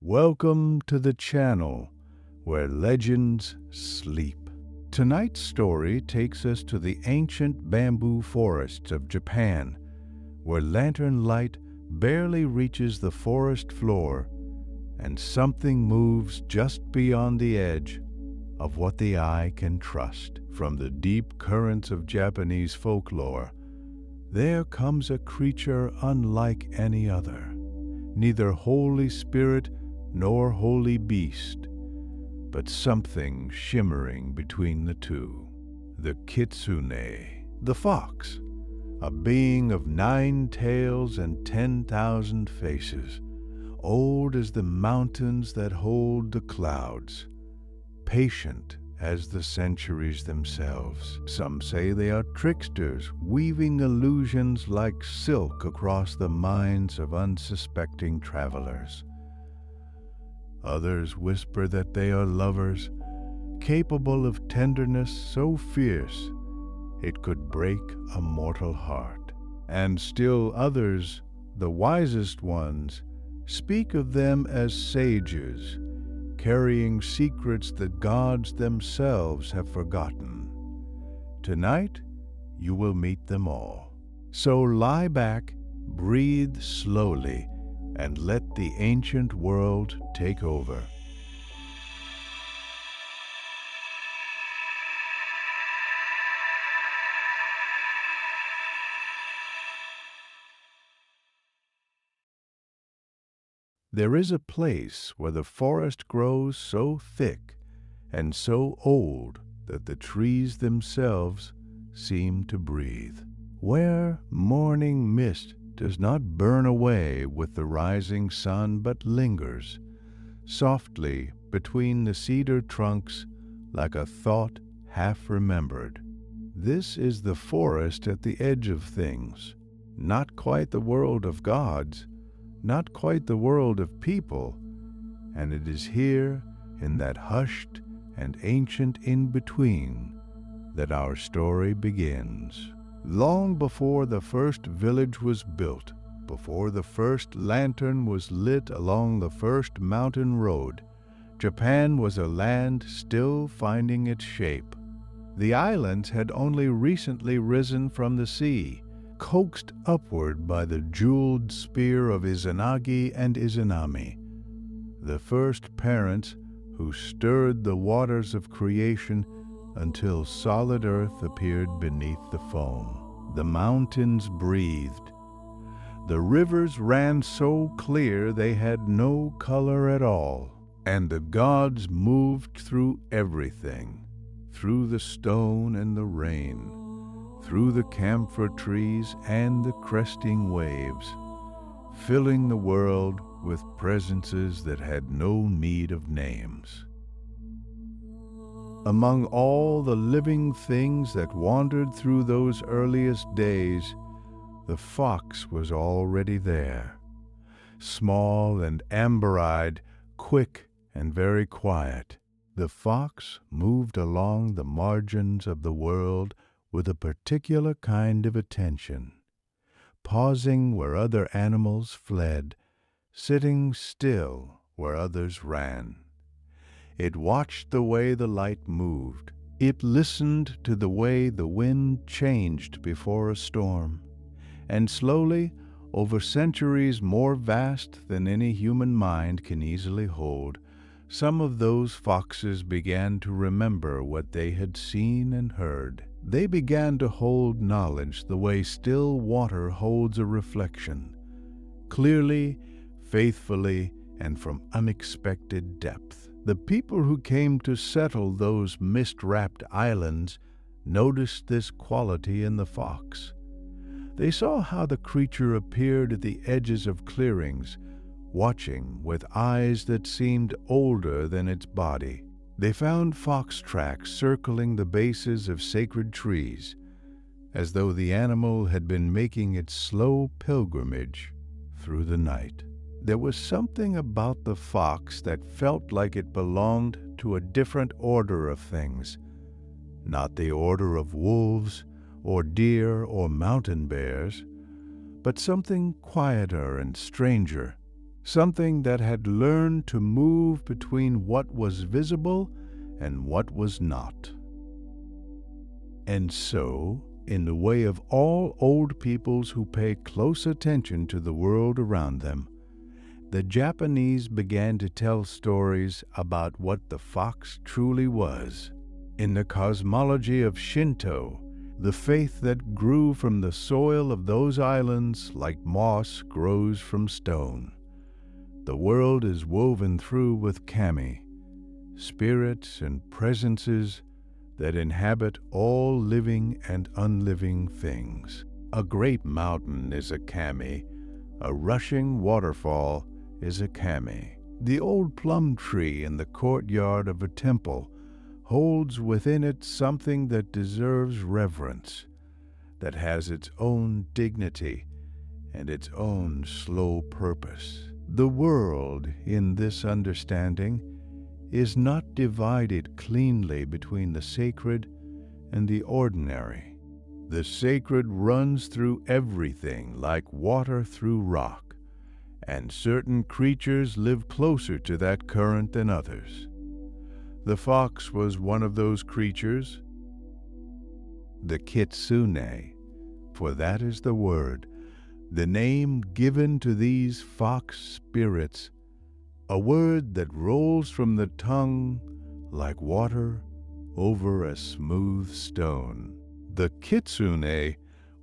Welcome to the channel where legends sleep. Tonight's story takes us to the ancient bamboo forests of Japan, where lantern light barely reaches the forest floor and something moves just beyond the edge of what the eye can trust. From the deep currents of Japanese folklore, there comes a creature unlike any other, neither holy spirit nor holy beast, but something shimmering between the two. The Kitsune, the fox, a being of 9 tails and 10,000 faces, old as the mountains that hold the clouds, patient as the centuries themselves. Some say they are tricksters, weaving illusions like silk across the minds of unsuspecting travelers. Others whisper that they are lovers, capable of tenderness so fierce it could break a mortal heart. And still others, the wisest ones, speak of them as sages, carrying secrets the gods themselves have forgotten. Tonight, you will meet them all. So lie back, breathe slowly, and let the ancient world take over. There is a place where the forest grows so thick and so old that the trees themselves seem to breathe, where morning mist does not burn away with the rising sun but lingers softly between the cedar trunks like a thought half remembered. This is the forest at the edge of things, not quite the world of gods, not quite the world of people, and it is here in that hushed and ancient in-between that our story begins. Long before the first village was built, before the first lantern was lit along the first mountain road, Japan was a land still finding its shape. The islands had only recently risen from the sea, coaxed upward by the jeweled spear of Izanagi and Izanami, the first parents who stirred the waters of creation until solid earth appeared beneath the foam. The mountains breathed. The rivers ran so clear they had no color at all, and the gods moved through everything, through the stone and the rain, through the camphor trees and the cresting waves, filling the world with presences that had no need of names. Among all the living things that wandered through those earliest days, the fox was already there, small and amber-eyed, quick and very quiet. The fox moved along the margins of the world with a particular kind of attention, pausing where other animals fled, sitting still where others ran. It watched the way the light moved. It listened to the way the wind changed before a storm. And slowly, over centuries more vast than any human mind can easily hold, some of those foxes began to remember what they had seen and heard. They began to hold knowledge the way still water holds a reflection, clearly, faithfully, and from unexpected depth. The people who came to settle those mist-wrapped islands noticed this quality in the fox. They saw how the creature appeared at the edges of clearings, watching with eyes that seemed older than its body. They found fox tracks circling the bases of sacred trees, as though the animal had been making its slow pilgrimage through the night. There was something about the fox that felt like it belonged to a different order of things, not the order of wolves or deer or mountain bears, but something quieter and stranger, something that had learned to move between what was visible and what was not. And so, in the way of all old peoples who pay close attention to the world around them, the Japanese began to tell stories about what the fox truly was. In the cosmology of Shinto, the faith that grew from the soil of those islands like moss grows from stone, the world is woven through with kami, spirits and presences that inhabit all living and unliving things. A great mountain is a kami, a rushing waterfall is a kami. The old plum tree in the courtyard of a temple holds within it something that deserves reverence, that has its own dignity and its own slow purpose. The world, in this understanding, is not divided cleanly between the sacred and the ordinary. The sacred runs through everything like water through rock, and certain creatures live closer to that current than others. The fox was one of those creatures. The Kitsune, for that is the word, the name given to these fox spirits, a word that rolls from the tongue like water over a smooth stone. The Kitsune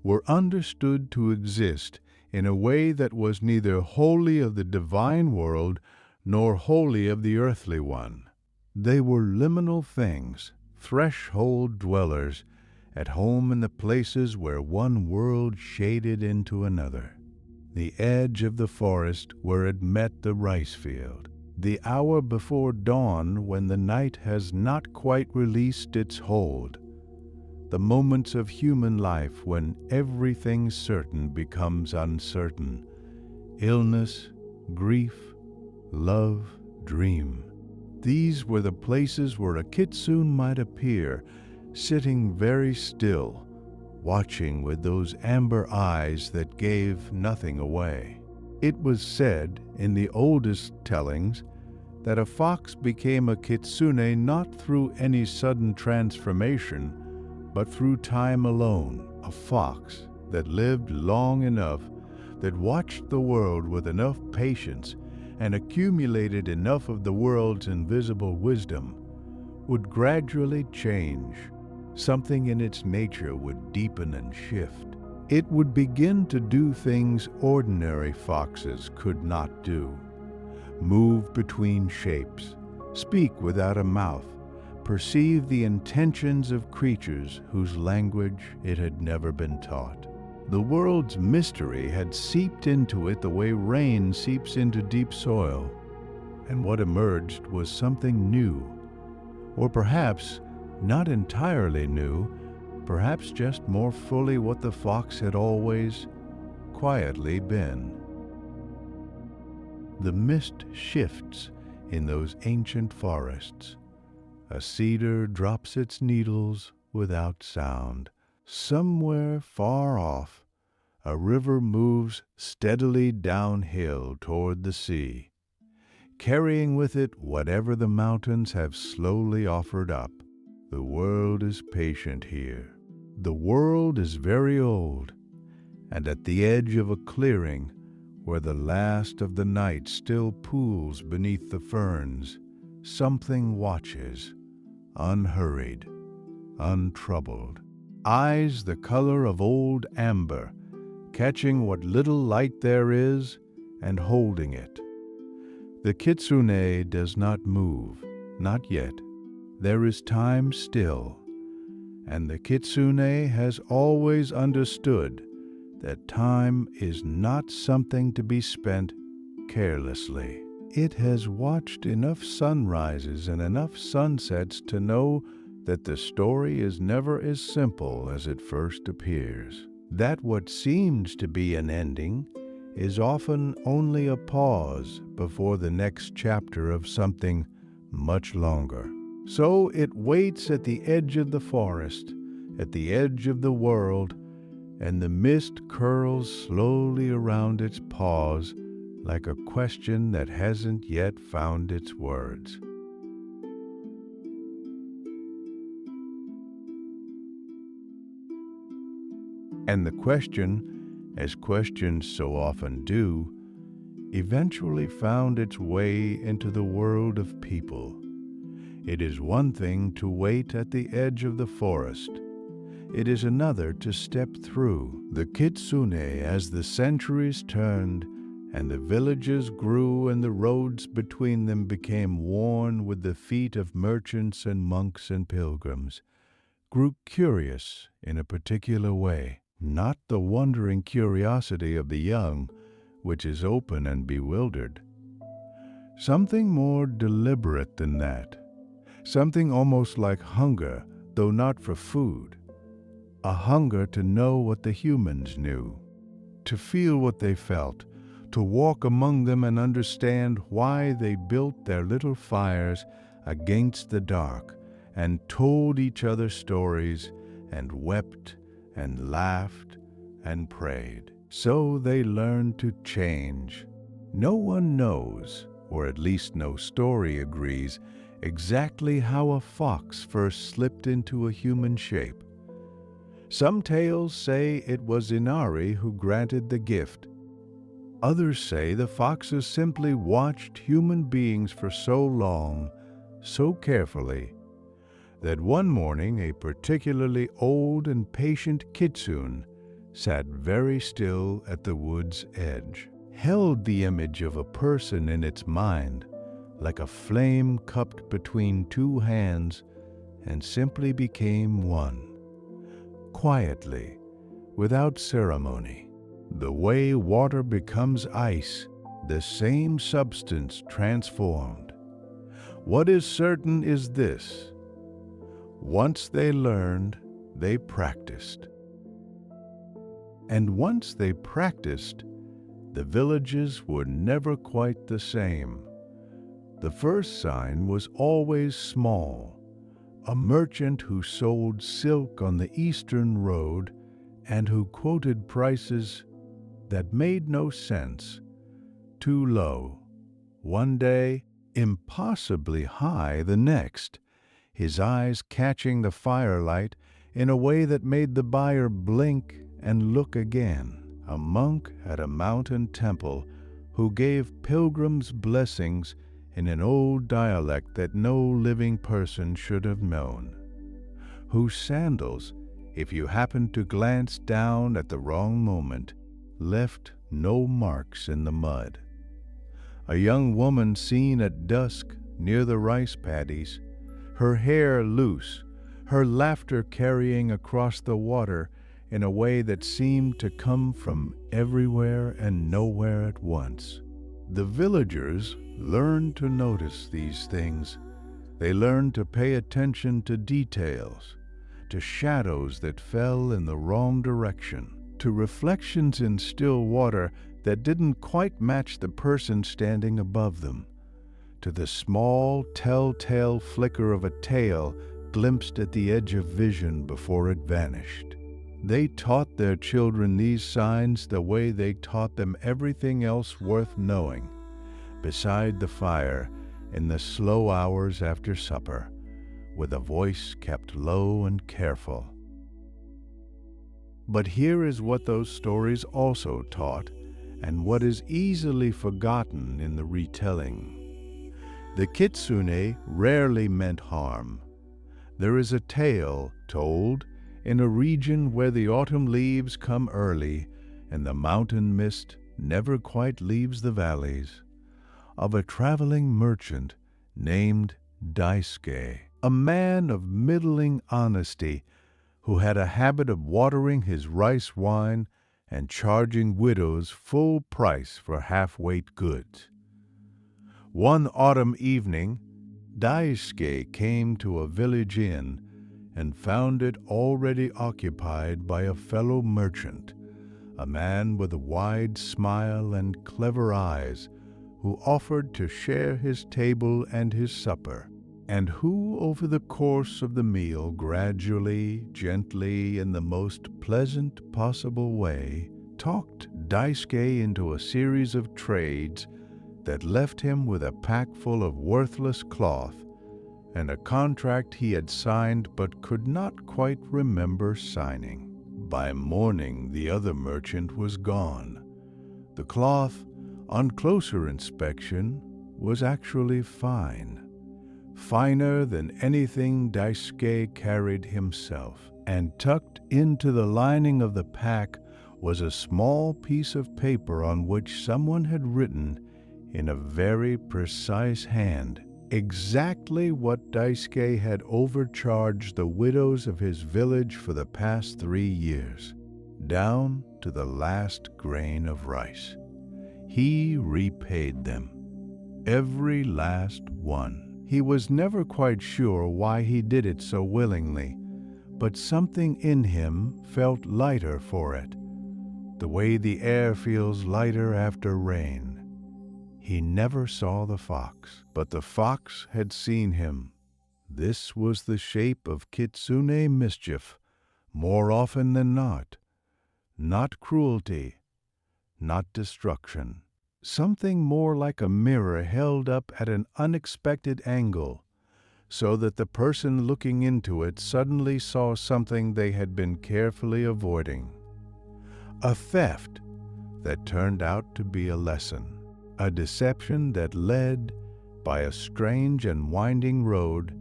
were understood to exist in a way that was neither wholly of the divine world nor wholly of the earthly one. They were liminal things, threshold dwellers, at home in the places where one world shaded into another. The edge of the forest where it met the rice field, the hour before dawn when the night has not quite released its hold, the moments of human life when everything certain becomes uncertain, illness, grief, love, dream. These were the places where a kitsune might appear, sitting very still, watching with those amber eyes that gave nothing away. It was said in the oldest tellings that a fox became a kitsune not through any sudden transformation, but through time alone. A fox that lived long enough, that watched the world with enough patience and accumulated enough of the world's invisible wisdom, would gradually change. Something in its nature would deepen and shift. It would begin to do things ordinary foxes could not do. Move between shapes, speak without a mouth, perceive the intentions of creatures whose language it had never been taught. The world's mystery had seeped into it the way rain seeps into deep soil, and what emerged was something new, or perhaps not entirely new, perhaps just more fully what the fox had always quietly been. The mist shifts in those ancient forests. A cedar drops its needles without sound. Somewhere far off, a river moves steadily downhill toward the sea, carrying with it whatever the mountains have slowly offered up. The world is patient here. The world is very old, and at the edge of a clearing where the last of the night still pools beneath the ferns, something watches, unhurried, untroubled. Eyes the color of old amber, catching what little light there is and holding it. The kitsune does not move, not yet. There is time still, and the kitsune has always understood that time is not something to be spent carelessly. It has watched enough sunrises and enough sunsets to know that the story is never as simple as it first appears. That what seems to be an ending is often only a pause before the next chapter of something much longer. So it waits at the edge of the forest, at the edge of the world, and the mist curls slowly around its paws like a question that hasn't yet found its words. And the question, as questions so often do, eventually found its way into the world of people. It is one thing to wait at the edge of the forest. It is another to step through the Kitsune as the centuries turned and the villages grew and the roads between them became worn with the feet of merchants and monks and pilgrims, grew curious in a particular way, not the wondering curiosity of the young, which is open and bewildered. Something more deliberate than that, something almost like hunger, though not for food, a hunger to know what the humans knew, to feel what they felt, to walk among them and understand why they built their little fires against the dark and told each other stories and wept and laughed and prayed. So they learned to change. No one knows, or at least no story agrees, exactly how a fox first slipped into a human shape. Some tales say it was Inari who granted the gift. Others say the foxes simply watched human beings for so long, so carefully, that one morning a particularly old and patient Kitsune sat very still at the wood's edge, held the image of a person in its mind, like a flame cupped between two hands, and simply became one, quietly, without ceremony. The way water becomes ice, the same substance transformed. What is certain is this: once they learned, they practiced. And once they practiced, the villages were never quite the same. The first sign was always small, a merchant who sold silk on the eastern road and who quoted prices that made no sense, too low one day, impossibly high the next, his eyes catching the firelight in a way that made the buyer blink and look again. A monk at a mountain temple who gave pilgrims blessings in an old dialect that no living person should have known, whose sandals, if you happened to glance down at the wrong moment, left no marks in the mud. A young woman seen at dusk near the rice paddies, her hair loose, her laughter carrying across the water in a way that seemed to come from everywhere and nowhere at once. The villagers learned to notice these things. They learned to pay attention to details, to shadows that fell in the wrong direction, to reflections in still water that didn't quite match the person standing above them, to the small, telltale flicker of a tail glimpsed at the edge of vision before it vanished. They taught their children these signs the way they taught them everything else worth knowing, beside the fire in the slow hours after supper, with a voice kept low and careful. But here is what those stories also taught, and what is easily forgotten in the retelling. The Kitsune rarely meant harm. There is a tale told in a region where the autumn leaves come early and the mountain mist never quite leaves the valleys, of a traveling merchant named Daisuke, a man of middling honesty who had a habit of watering his rice wine and charging widows full price for half-weight goods. One autumn evening, Daisuke came to a village inn and found it already occupied by a fellow merchant, a man with a wide smile and clever eyes, who offered to share his table and his supper, and who, over the course of the meal, gradually, gently, in the most pleasant possible way, talked Daisuke into a series of trades that left him with a pack full of worthless cloth and a contract he had signed but could not quite remember signing. By morning, the other merchant was gone. The cloth, on closer inspection, was actually fine, finer than anything Daisuke carried himself, and tucked into the lining of the pack was a small piece of paper on which someone had written in a very precise hand exactly what Daisuke had overcharged the widows of his village for the past 3 years, down to the last grain of rice. He repaid them, every last one. He was never quite sure why he did it so willingly, but something in him felt lighter for it, the way the air feels lighter after rain. He never saw the fox, but the fox had seen him. This was the shape of Kitsune mischief, more often than not cruelty, not destruction. Something more like a mirror held up at an unexpected angle, so that the person looking into it suddenly saw something they had been carefully avoiding. A theft that turned out to be a lesson. A deception that led, by a strange and winding road,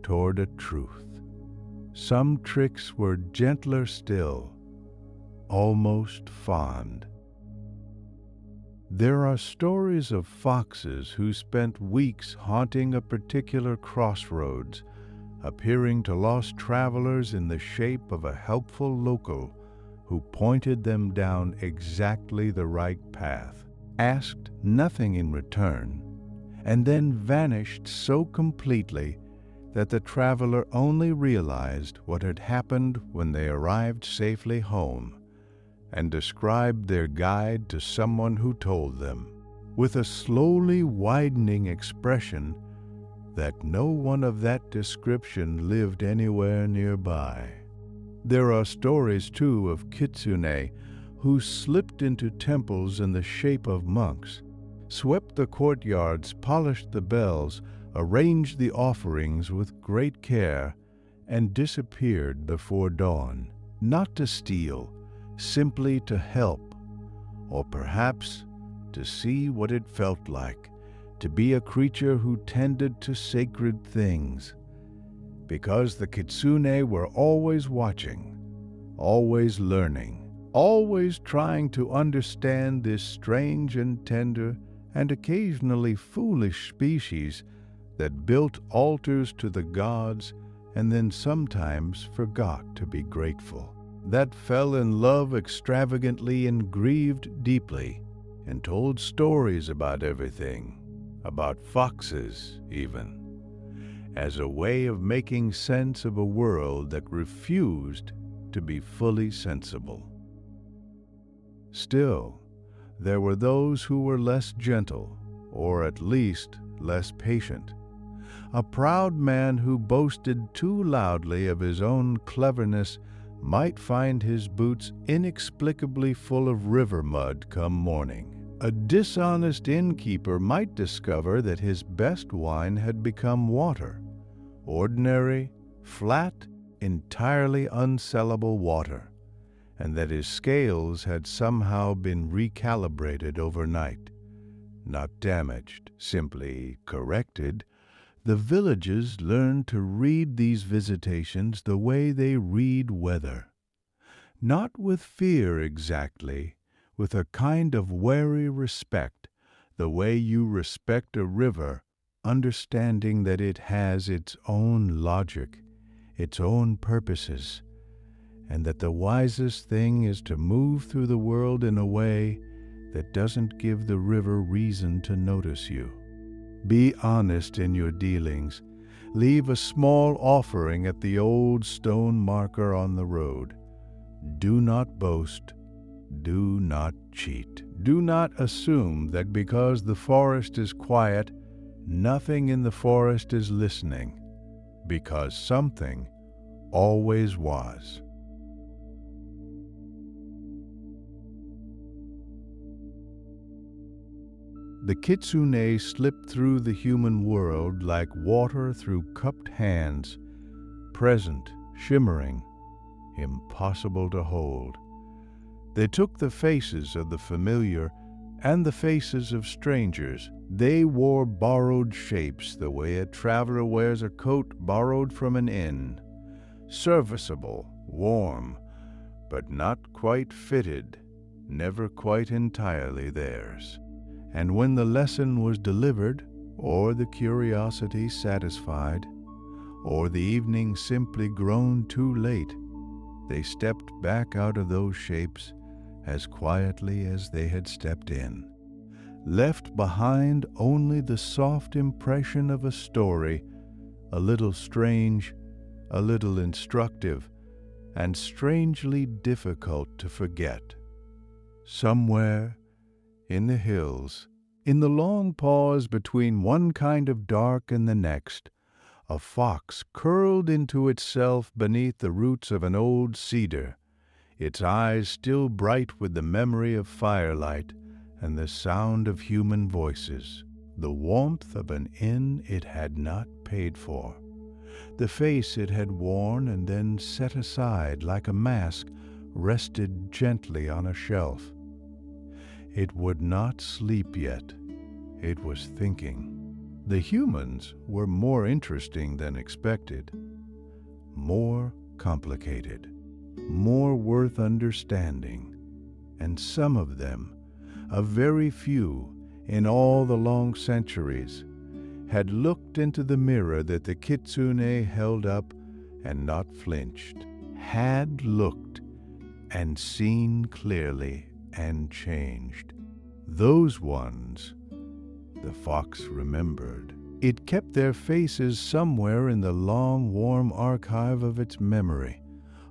toward a truth. Some tricks were gentler still, almost fond. There are stories of foxes who spent weeks haunting a particular crossroads, appearing to lost travelers in the shape of a helpful local who pointed them down exactly the right path, asked nothing in return, and then vanished so completely that the traveler only realized what had happened when they arrived safely home and described their guide to someone who told them, with a slowly widening expression, that no one of that description lived anywhere nearby. There are stories, too, of Kitsune who slipped into temples in the shape of monks, swept the courtyards, polished the bells, arranged the offerings with great care, and disappeared before dawn, not to steal, simply to help, or perhaps to see what it felt like to be a creature who tended to sacred things, because the Kitsune were always watching, always learning, always trying to understand this strange and tender and occasionally foolish species that built altars to the gods and then sometimes forgot to be grateful, that fell in love extravagantly and grieved deeply, and told stories about everything, about foxes even, as a way of making sense of a world that refused to be fully sensible. Still, there were those who were less gentle, or at least less patient. A proud man who boasted too loudly of his own cleverness might find his boots inexplicably full of river mud come morning. A dishonest innkeeper might discover that his best wine had become water, ordinary, flat, entirely unsellable water, and that his scales had somehow been recalibrated overnight, not damaged, simply corrected. The villagers learned to read these visitations the way they read weather, not with fear exactly, with a kind of wary respect, the way you respect a river, understanding that it has its own logic, its own purposes, and that the wisest thing is to move through the world in a way that doesn't give the river reason to notice you. Be honest in your dealings. Leave a small offering at the old stone marker on the road. Do not boast. Do not cheat. Do not assume that because the forest is quiet, nothing in the forest is listening, because something always was. The Kitsune slipped through the human world like water through cupped hands, present, shimmering, impossible to hold. They took the faces of the familiar and the faces of strangers. They wore borrowed shapes the way a traveler wears a coat borrowed from an inn. Serviceable, warm, but not quite fitted, never quite entirely theirs. And when the lesson was delivered, or the curiosity satisfied, or the evening simply grown too late, they stepped back out of those shapes as quietly as they had stepped in, left behind only the soft impression of a story, a little strange, a little instructive, and strangely difficult to forget. Somewhere in the hills, in the long pause between one kind of dark and the next, a fox curled into itself beneath the roots of an old cedar, its eyes still bright with the memory of firelight and the sound of human voices, the warmth of an inn it had not paid for, the face it had worn and then set aside like a mask rested gently on a shelf. It would not sleep yet. It was thinking. The humans were more interesting than expected, more complicated, more worth understanding, and some of them, a very few in all the long centuries, had looked into the mirror that the Kitsune held up and not flinched, had looked and seen clearly and changed. Those ones, the fox remembered. It kept their faces somewhere in the long, warm archive of its memory,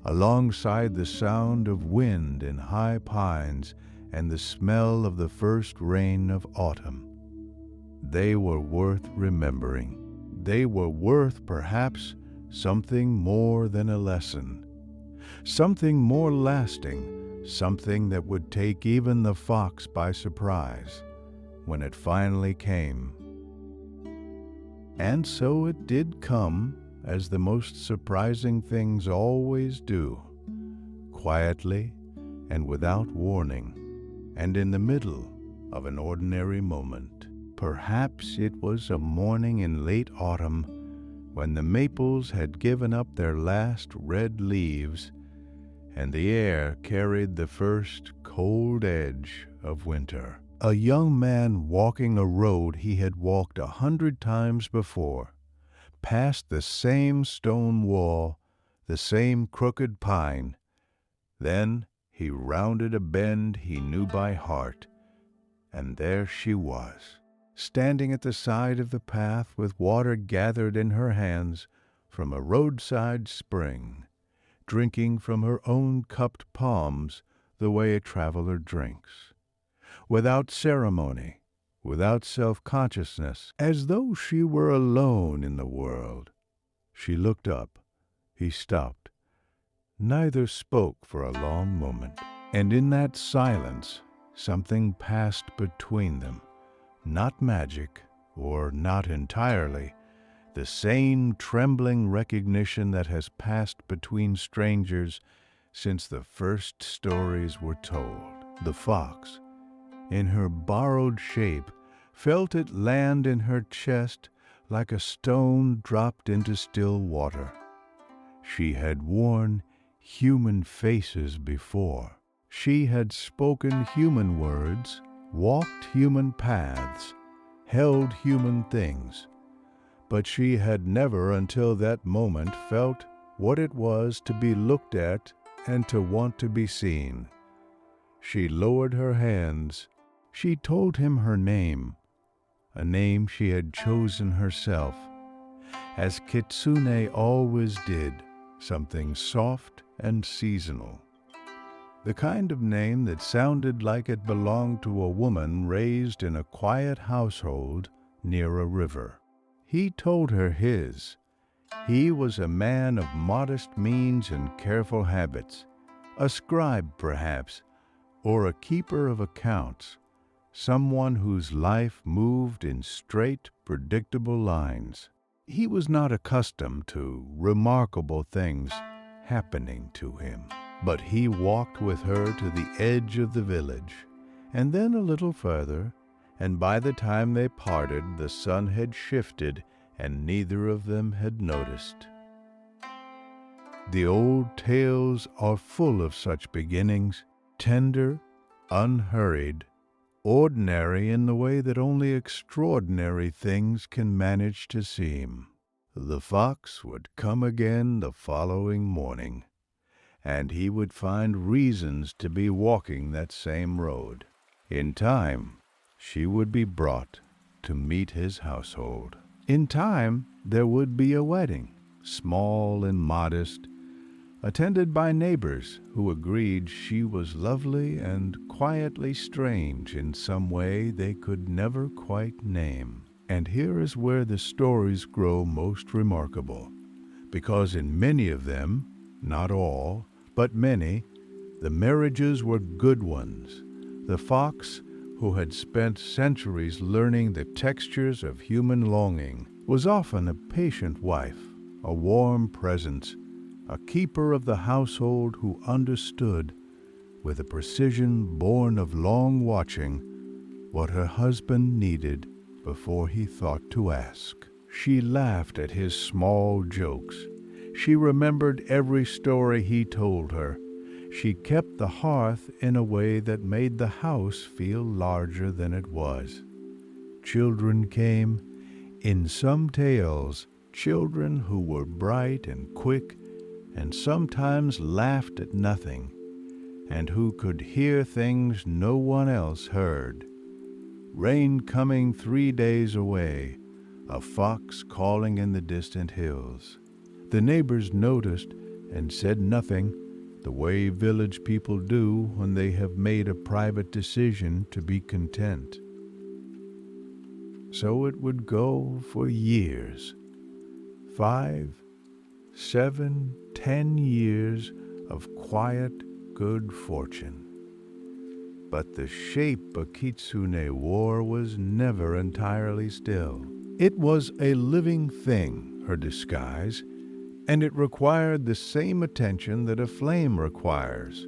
alongside the sound of wind in high pines and the smell of the first rain of autumn. They were worth remembering. They were worth, perhaps, something more than a lesson, something more lasting, something that would take even the fox by surprise when it finally came. And so it did come, as the most surprising things always do, quietly and without warning, and in the middle of an ordinary moment. Perhaps it was a morning in late autumn when the maples had given up their last red leaves and the air carried the first cold edge of winter. A young man walking a road he had walked 100 times before, past the same stone wall, the same crooked pine. Then he rounded a bend he knew by heart, and there she was, standing at the side of the path with water gathered in her hands from a roadside spring, drinking from her own cupped palms the way a traveler drinks, without ceremony, without self-consciousness, as though she were alone in the world. She looked up. He stopped. Neither spoke for a long moment, and in that silence something passed between them. Not magic, or not entirely, the same trembling recognition that has passed between strangers since the first stories were told. The fox, in her borrowed shape, felt it land in her chest like a stone dropped into still water. She had worn human faces before. She had spoken human words, walked human paths, held human things, but she had never until that moment felt what it was to be looked at and to want to be seen. She lowered her hands. She told him her name, a name she had chosen herself, as Kitsune always did, something soft and seasonal. The kind of name that sounded like it belonged to a woman raised in a quiet household near a river. He told her his. He was a man of modest means and careful habits, a scribe perhaps, or a keeper of accounts, someone whose life moved in straight, predictable lines. He was not accustomed to remarkable things happening to him, but he walked with her to the edge of the village, and then a little further, and by the time they parted, the sun had shifted, and neither of them had noticed. The old tales are full of such beginnings, tender, unhurried, ordinary in the way that only extraordinary things can manage to seem. The fox would come again the following morning, and he would find reasons to be walking that same road. In time, she would be brought to meet his household. In time, there would be a wedding, small and modest, attended by neighbors who agreed she was lovely and quietly strange in some way they could never quite name. And here is where the stories grow most remarkable, because in many of them, not all, but many, the marriages were good ones. The fox, who had spent centuries learning the textures of human longing, was often a patient wife, a warm presence, a keeper of the household who understood, with a precision born of long watching, what her husband needed before he thought to ask. She laughed at his small jokes. She remembered every story he told her. She kept the hearth in a way that made the house feel larger than it was. Children came. In some tales, children who were bright and quick and sometimes laughed at nothing, and who could hear things no one else heard. Rain coming 3 days away, a fox calling in the distant hills. The neighbors noticed and said nothing, the way village people do when they have made a private decision to be content. So it would go for years, 5, 7, 10 years of quiet good fortune. But the shape a Kitsune wore was never entirely still. It was a living thing, her disguise, and it required the same attention that a flame requires.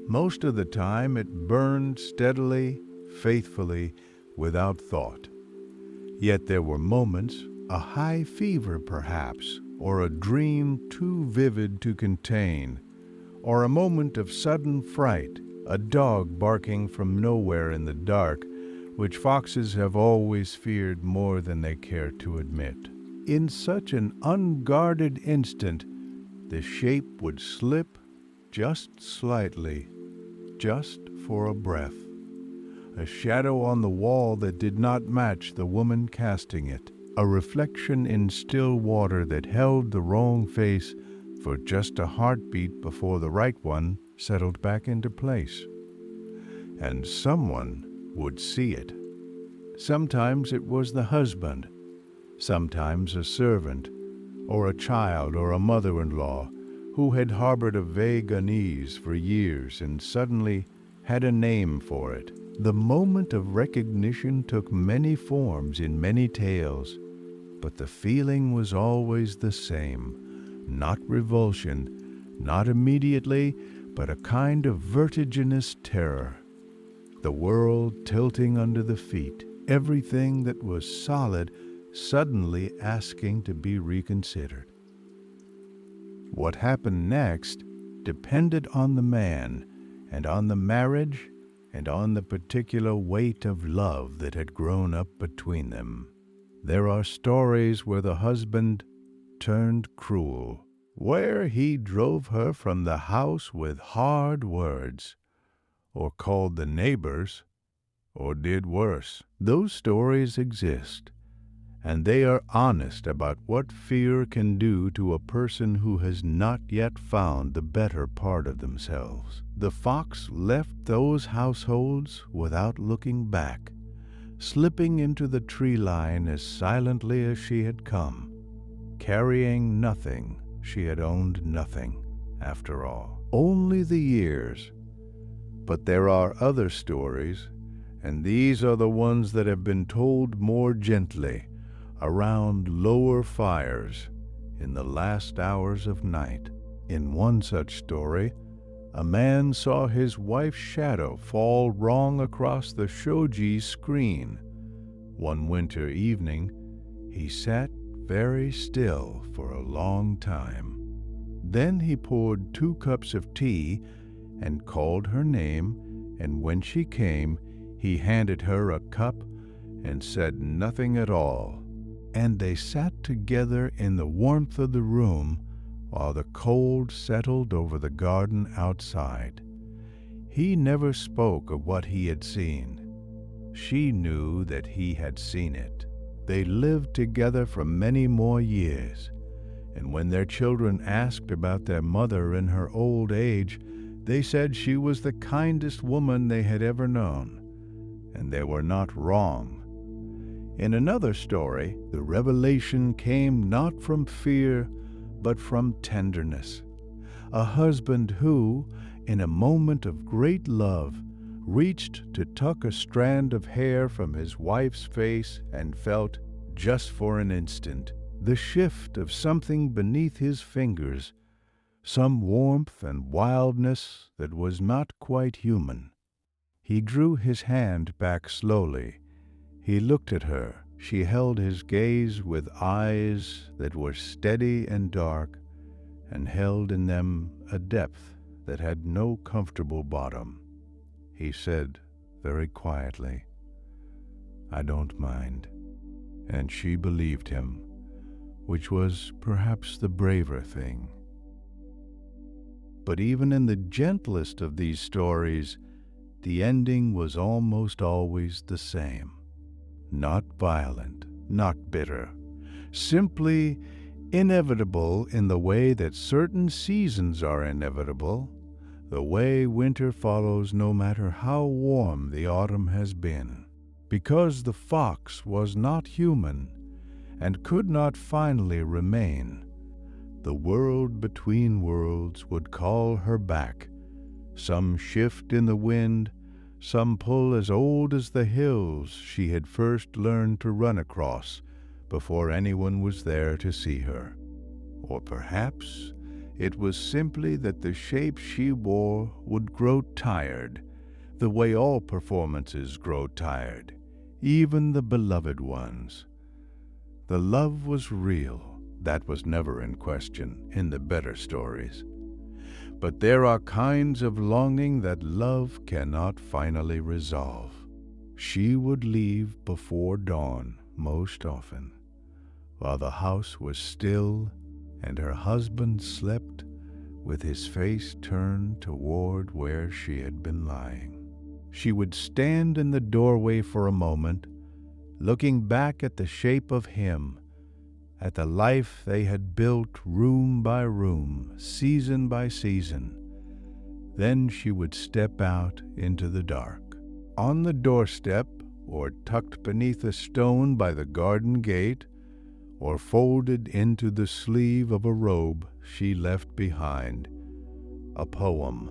Most of the time it burned steadily, faithfully, without thought. Yet there were moments, a high fever perhaps, or a dream too vivid to contain, or a moment of sudden fright, a dog barking from nowhere in the dark, which foxes have always feared more than they care to admit. In such an unguarded instant, the shape would slip just slightly, just for a breath. A shadow on the wall that did not match the woman casting it. A reflection in still water that held the wrong face for just a heartbeat before the right one settled back into place. And someone would see it. Sometimes it was the husband, sometimes a servant, or a child or a mother-in-law who had harbored a vague unease for years and suddenly had a name for it. The moment of recognition took many forms in many tales, but the feeling was always the same, not revulsion, not immediately, but a kind of vertiginous terror. The world tilting under the feet, everything that was solid suddenly asking to be reconsidered. What happened next depended on the man, and on the marriage, and on the particular weight of love that had grown up between them. There are stories where the husband turned cruel, where he drove her from the house with hard words, or called the neighbors, or did worse. Those stories exist, and they are honest about what fear can do to a person who has not yet found the better part of themselves. The fox left those households without looking back, slipping into the tree line as silently as she had come, carrying nothing. She had owned nothing, after all. Only the years. But there are other stories, and these are the ones that have been told more gently, around lower fires, in the last hours of night. In one such story, a man saw his wife's shadow fall wrong across the shoji screen. One winter evening, he sat very still for a long time. Then he poured 2 cups of tea and called her name, and when she came, he handed her a cup and said nothing at all. And they sat together in the warmth of the room while the cold settled over the garden outside. He never spoke of what he had seen. She knew that he had seen it. They lived together for many more years, and when their children asked about their mother in her old age, they said she was the kindest woman they had ever known, and they were not wrong. In another story, the revelation came not from fear, but from tenderness. A husband who, in a moment of great love, reached to tuck a strand of hair from his wife's face and felt, just for an instant, the shift of something beneath his fingers, some warmth and wildness that was not quite human. He drew his hand back slowly. He looked at her. She held his gaze with eyes that were steady and dark, and held in them a depth that had no comfortable bottom. He said very quietly, "I don't mind." And she believed him, which was perhaps the braver thing. But even in the gentlest of these stories, the ending was almost always the same. Not violent, not bitter, simply inevitable in the way that certain seasons are inevitable, the way winter follows no matter how warm the autumn has been. Because the fox was not human and could not finally remain, the world between worlds would call her back, some shift in the wind, some pull as old as the hills she had first learned to run across before anyone was there to see her. Or perhaps it was simply that the shape she wore would grow tired, the way all performances grow tired, even the beloved ones. The love was real. That was never in question in the better stories. But there are kinds of longing that love cannot finally resolve. She would leave before dawn most often, while the house was still and her husband slept with his face turned toward where she had been lying. She would stand in the doorway for a moment, looking back at the shape of him, at the life they had built room by room, season by season. Then she would step out into the dark. On the doorstep, or tucked beneath a stone by the garden gate, or folded into the sleeve of a robe she left behind, a poem,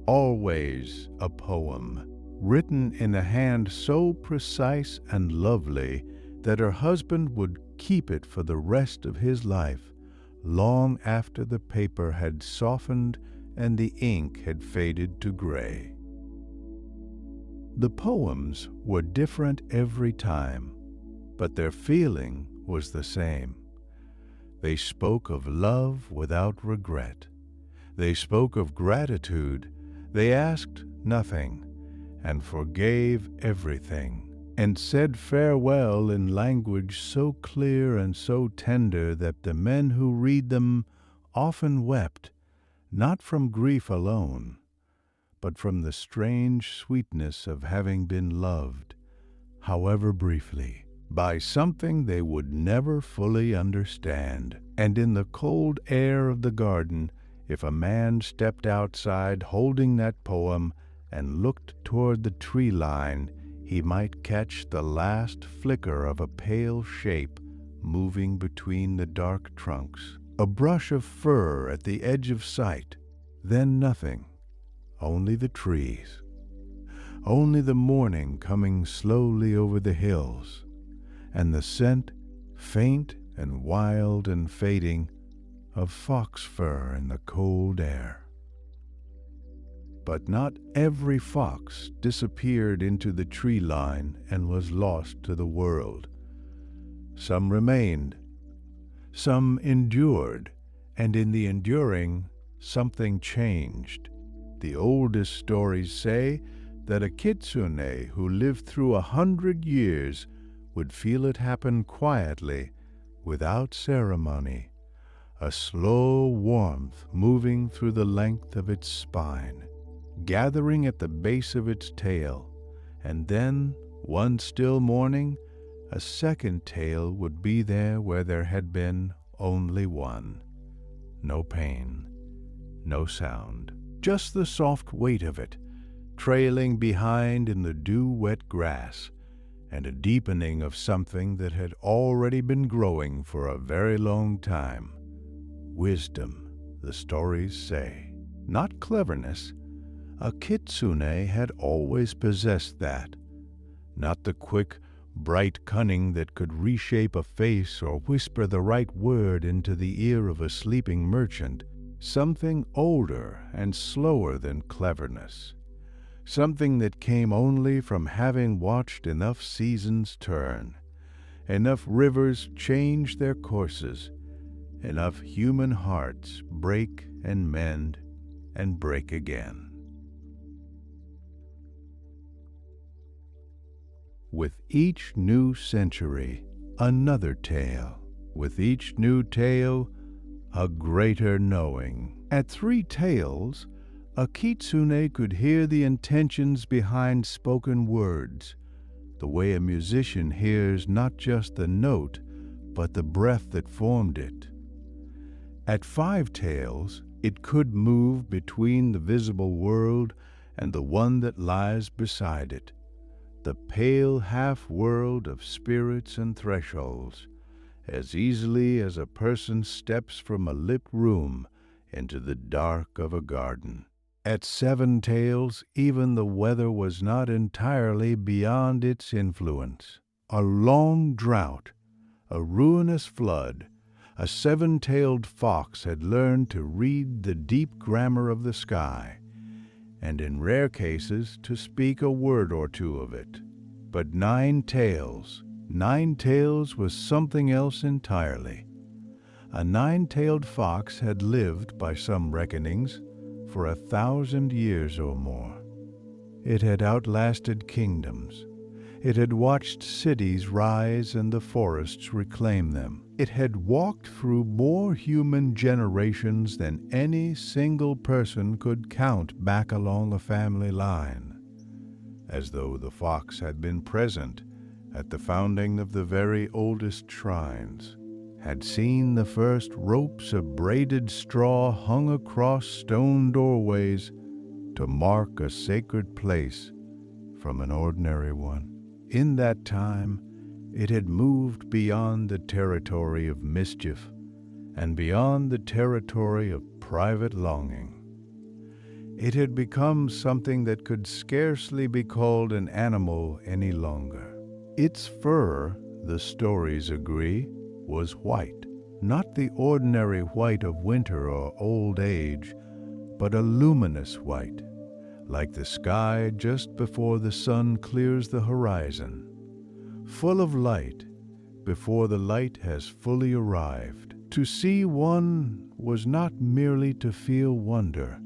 always a poem, written in a hand so precise and lovely that her husband would keep it for the rest of his life, long after the paper had softened and the ink had faded to gray. The poems were different every time, but their feeling was the same. They spoke of love without regret. They spoke of gratitude. They asked nothing and forgave everything, and said farewell in language so clear and so tender that the men who read them often wept, not from grief alone, but from the strange sweetness of having been loved, however briefly, by something they would never fully understand. And in the cold air of the garden, if a man stepped outside holding that poem and looked toward the tree line, he might catch the last flicker of a pale shape moving between the dark trunks, a brush of fur at the edge of sight, then nothing, only the trees. only the morning coming slowly over the hills, and the scent, faint and wild and fading, of fox fur in the cold air. But not every fox disappeared into the tree line and was lost to the world. Some remained, some endured, and in the enduring, something changed. The oldest stories say that a Kitsune who lived through 100 years would feel it happen quietly, without ceremony, a slow warmth moving through the length of its spine, gathering at the base of its tail, and then, one still morning, a second tail would be there where there had been only one. No pain, no sound, just the soft weight of it, trailing behind in the dew-wet grass, and a deepening of something that had already been growing for a very long time. Wisdom, the stories say. Not cleverness. A Kitsune had always possessed that. Not the quick, bright cunning that could reshape a face or whisper the right word into the ear of a sleeping merchant. Something older and slower than cleverness. Something that came only from having watched enough seasons turn, enough rivers change their courses, enough human hearts break and mend and break again. With each new century, another tale. With each new tale, a greater knowing. At 3 tales, a Kitsune could hear the intentions behind spoken words, the way a musician hears not just the note, but the breath that formed it. At 5 tales, it could move between the visible world and the one that lies beside it, the pale half-world of spirits and thresholds, as easily as a person steps from a lit room into the dark of a garden. At 7 tales, even the weather was not entirely beyond its influence. A long drought, a ruinous flood, a 7-tailed fox had learned to read the deep grammar of the sky, and in rare cases to speak a word or two of it. But 9 tales was something else entirely. A 9-tailed fox had lived, by some reckonings, for 1,000 years or more. It had outlasted kingdoms. It had watched cities rise and the forests reclaim them. It had walked through more human generations than any single person could count back along a family line, as though the fox had been present at the founding of the very oldest shrines, had seen the first ropes of braided straw hung across stone doorways to mark a sacred place from an ordinary one. In that time, it had moved beyond the territory of mischief and beyond the territory of private longing. It had become something that could scarcely be called an animal any longer. Its fur, the stories agree, was white, not the ordinary white of winter or old age, but a luminous white, like the sky just before the sun clears the horizon, full of light before the light has fully arrived. To see one was not merely to feel wonder,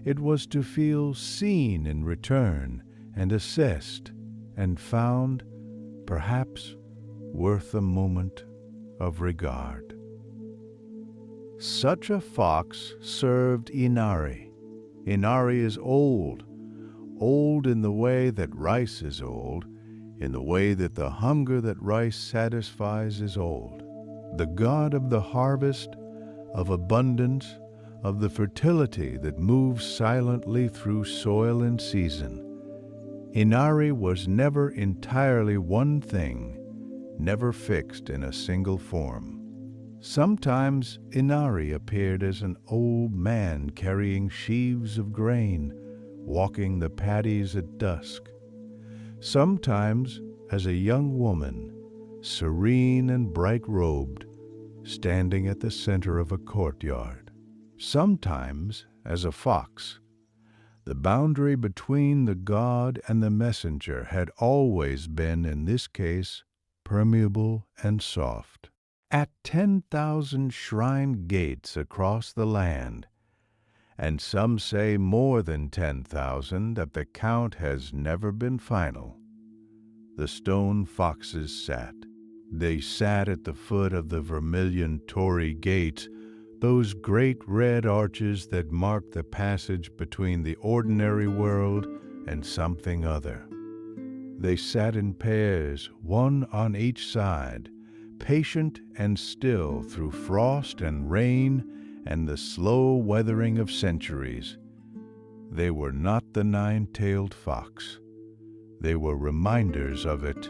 it was to feel seen in return and assessed and found, perhaps, worth a moment of regard. Such a fox served Inari. Inari is old, old in the way that rice is old, in the way that the hunger that rice satisfies is old. The god of the harvest, of abundance, of the fertility that moves silently through soil and season. Inari was never entirely one thing, never fixed in a single form. Sometimes Inari appeared as an old man carrying sheaves of grain, walking the paddies at dusk. sometimes as a young woman, serene and bright-robed, standing at the center of a courtyard. Sometimes as a fox. The boundary between the god and the messenger had always been, in this case, permeable and soft. At 10,000 shrine gates across the land, and some say more than 10,000, that the count has never been final, the stone foxes sat. They sat at the foot of the vermilion Torii gates, those great red arches that mark the passage between the ordinary world and something other. They sat in pairs, one on each side, patient and still through frost and rain and the slow weathering of centuries. They were not the nine-tailed fox. They were reminders of it,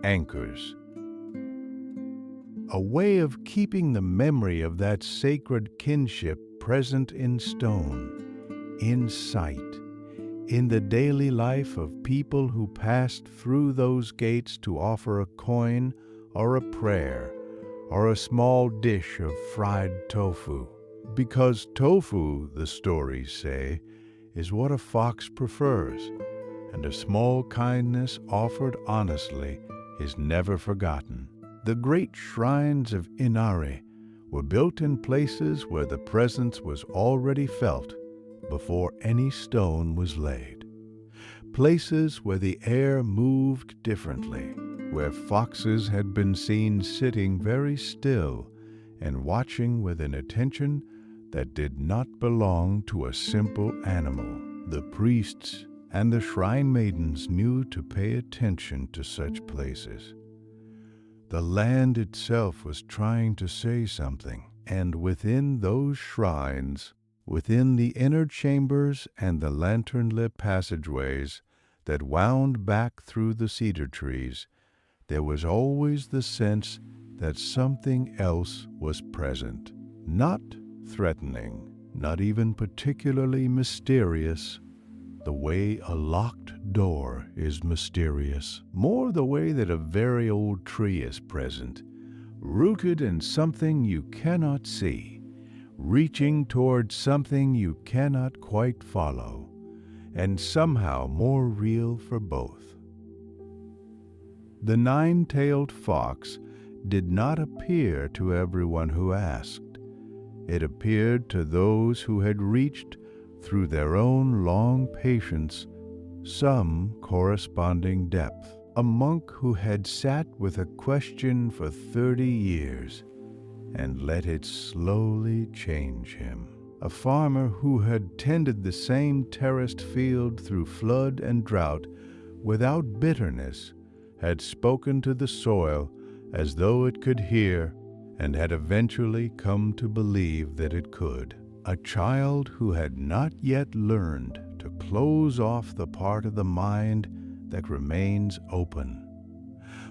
anchors. A way of keeping the memory of that sacred kinship present in stone, in sight, in the daily life of people who passed through those gates to offer a coin or a prayer or a small dish of fried tofu. Because tofu, the stories say, is what a fox prefers, and a small kindness offered honestly is never forgotten. The great shrines of Inari were built in places where the presence was already felt before any stone was laid. Places where the air moved differently, where foxes had been seen sitting very still and watching with an attention that did not belong to a simple animal. The priests and the shrine maidens knew to pay attention to such places. The land itself was trying to say something, and within those shrines, within the inner chambers and the lantern-lit passageways that wound back through the cedar trees, there was always the sense that something else was present. Not threatening, not even particularly mysterious, the way a locked door is mysterious, more the way that a very old tree is present, rooted in something you cannot see, reaching towards something you cannot quite follow, and somehow more real for both. The nine-tailed fox did not appear to everyone who asked. It appeared to those who had reached, through their own long patience, some corresponding depth. A monk who had sat with a question for 30 years and let it slowly change him. A farmer who had tended the same terraced field through flood and drought without bitterness had spoken to the soil as though it could hear, and had eventually come to believe that it could. A child who had not yet learned to close off the part of the mind that remains open.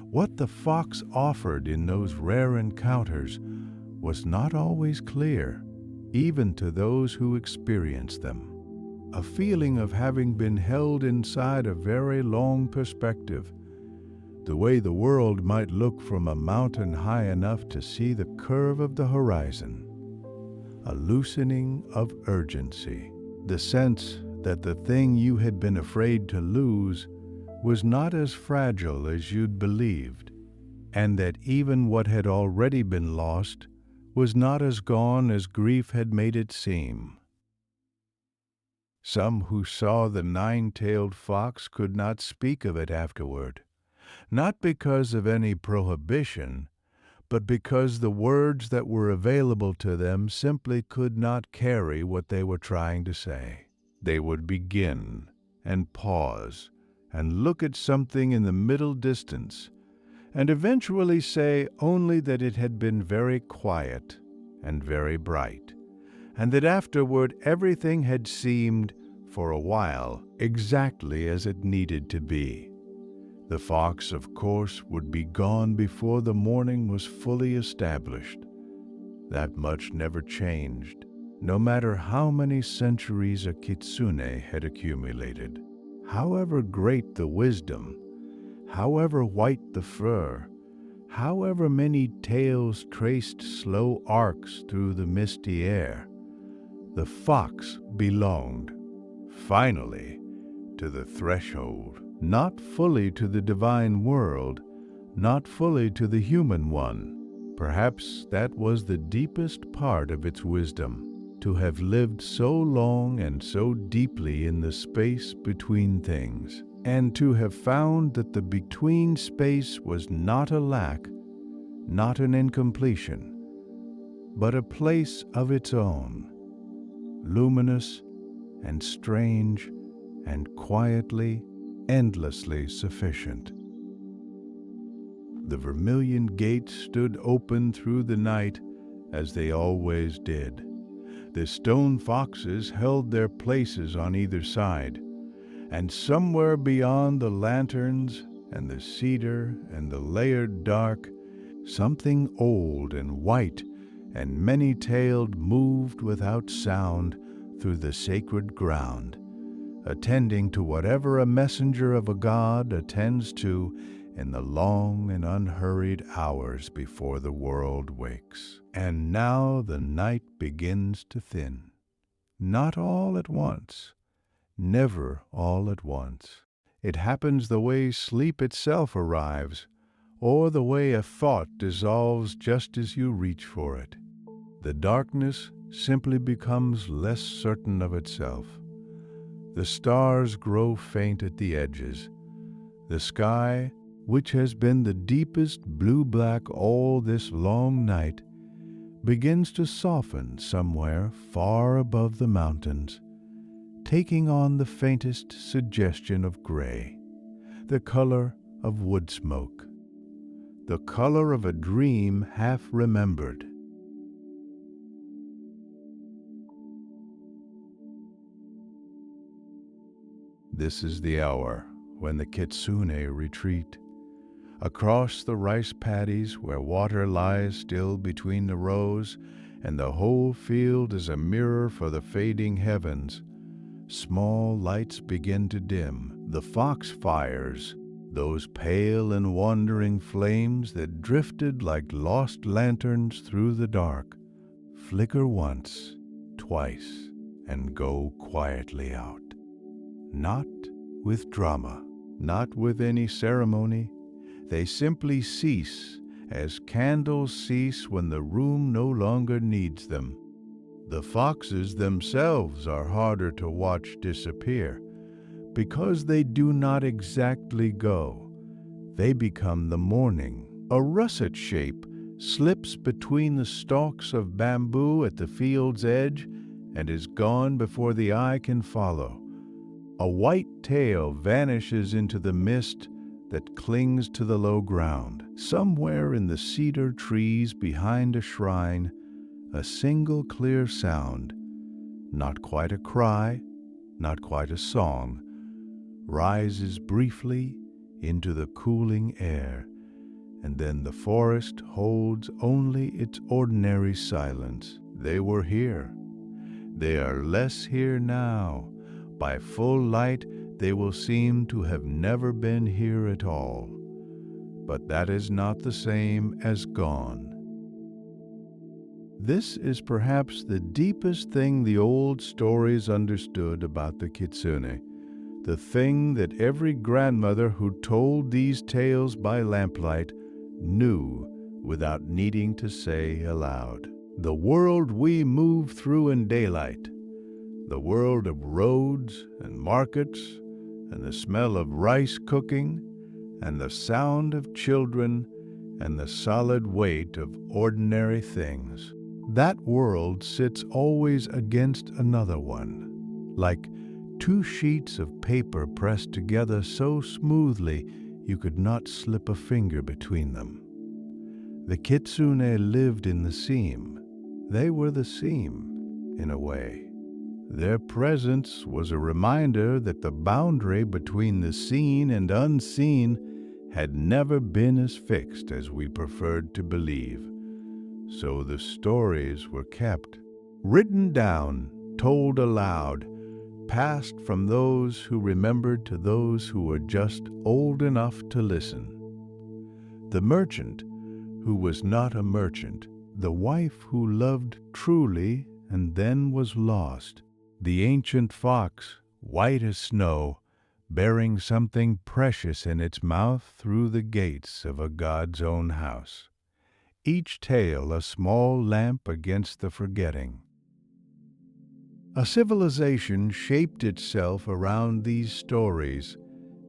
What the fox offered in those rare encounters was not always clear, even to those who experienced them. A feeling of having been held inside a very long perspective, the way the world might look from a mountain high enough to see the curve of the horizon. A loosening of urgency, the sense that the thing you had been afraid to lose was not as fragile as you'd believed, and that even what had already been lost was not as gone as grief had made it seem. Some who saw the nine-tailed fox could not speak of it afterward, not because of any prohibition, but because the words that were available to them simply could not carry what they were trying to say. They would begin and pause and look at something in the middle distance, and eventually say only that it had been very quiet and very bright, and that afterward everything had seemed, for a while, exactly as it needed to be. The fox, of course, would be gone before the morning was fully established. That much never changed, no matter how many centuries a Kitsune had accumulated. However great the wisdom, However white the fur, however many tails traced slow arcs through the misty air, the fox belonged, finally, to the threshold, not fully to the divine world, not fully to the human one. Perhaps that was the deepest part of its wisdom, to have lived so long and so deeply in the space between things, and to have found that the between space was not a lack, not an incompletion, but a place of its own, luminous and strange and quietly, endlessly sufficient. The vermilion gates stood open through the night, as they always did. The stone foxes held their places on either side, and somewhere beyond the lanterns and the cedar and the layered dark, something old and white and many-tailed moved without sound through the sacred ground, attending to whatever a messenger of a god attends to in the long and unhurried hours before the world wakes. And now the night begins to thin. Not all at once, never all at once. It happens the way sleep itself arrives, or the way a thought dissolves just as you reach for it. The darkness simply becomes less certain of itself. The stars grow faint at the edges. The sky, which has been the deepest blue-black all this long night, begins to soften somewhere far above the mountains, taking on the faintest suggestion of gray, the color of wood smoke, the color of a dream half remembered. This is the hour when the Kitsune retreat. Across the rice paddies where water lies still between the rows, and the whole field is a mirror for the fading heavens, small lights begin to dim. The fox fires, those pale and wandering flames that drifted like lost lanterns through the dark, flicker once, twice, and go quietly out. Not with drama, not with any ceremony. They simply cease, as candles cease when the room no longer needs them. The foxes themselves are harder to watch disappear, because they do not exactly go. They become the morning. A russet shape slips between the stalks of bamboo at the field's edge and is gone before the eye can follow. A white tail vanishes into the mist that clings to the low ground. Somewhere in the cedar trees behind a shrine, a single clear sound, not quite a cry, not quite a song, rises briefly into the cooling air, and then the forest holds only its ordinary silence. They were here. They are less here now. By full light, they will seem to have never been here at all. But that is not the same as gone. This is perhaps the deepest thing the old stories understood about the Kitsune, the thing that every grandmother who told these tales by lamplight knew without needing to say aloud. The world we move through in daylight, the world of roads and markets and the smell of rice cooking and the sound of children and the solid weight of ordinary things. That world sits always against another one, like two sheets of paper pressed together so smoothly you could not slip a finger between them. The Kitsune lived in the seam. They were the seam, in a way. Their presence was a reminder that the boundary between the seen and unseen had never been as fixed as we preferred to believe. So the stories were kept, written down, told aloud, passed from those who remembered to those who were just old enough to listen. The merchant who was not a merchant, the wife who loved truly and then was lost, the ancient fox, white as snow, bearing something precious in its mouth through the gates of a god's own house. Each tale a small lamp against the forgetting. A civilization shaped itself around these stories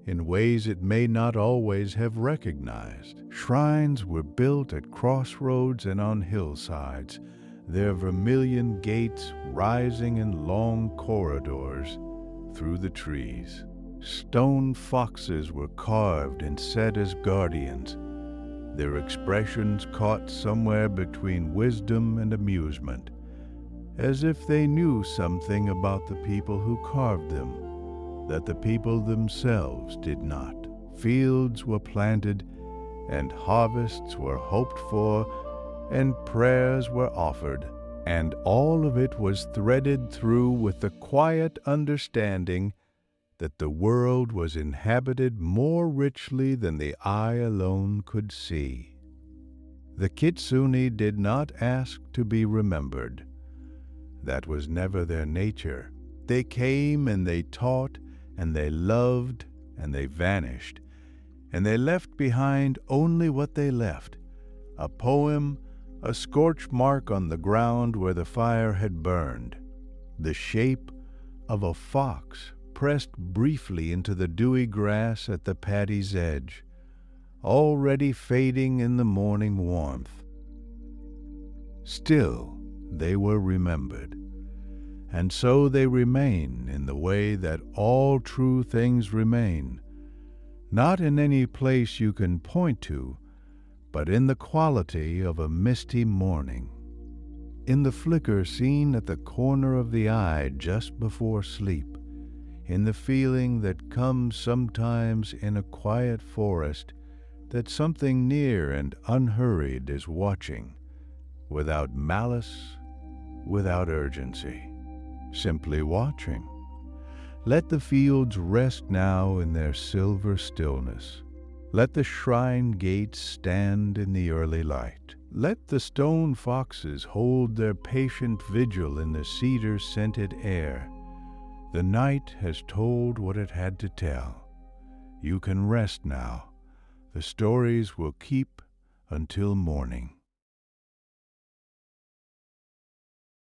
in ways it may not always have recognized. Shrines were built at crossroads and on hillsides, their vermilion gates rising in long corridors through the trees. Stone foxes were carved and set as guardians, their expressions caught somewhere between wisdom and amusement, as if they knew something about the people who carved them that the people themselves did not. Fields were planted, and harvests were hoped for, and prayers were offered, and all of it was threaded through with the quiet understanding that the world was inhabited more richly than the eye alone could see. The Kitsune did not ask to be remembered. That was never their nature. They came and they taught, and they loved, and they vanished, and they left behind only what they left: a poem, a scorch mark on the ground where the fire had burned, the shape of a fox pressed briefly into the dewy grass at the paddy's edge, already fading in the morning warmth. Still, they were remembered. And so they remain in the way that all true things remain, not in any place you can point to, but in the quality of a misty morning, in the flicker seen at the corner of the eye just before sleep, in the feeling that comes sometimes in a quiet forest that something near and unhurried is watching, without malice, without urgency. Simply watching. Let the fields rest now in their silver stillness. Let the shrine gates stand in the early light. Let the stone foxes hold their patient vigil in the cedar-scented air. The night has told what it had to tell. You can rest now. The stories will keep until morning.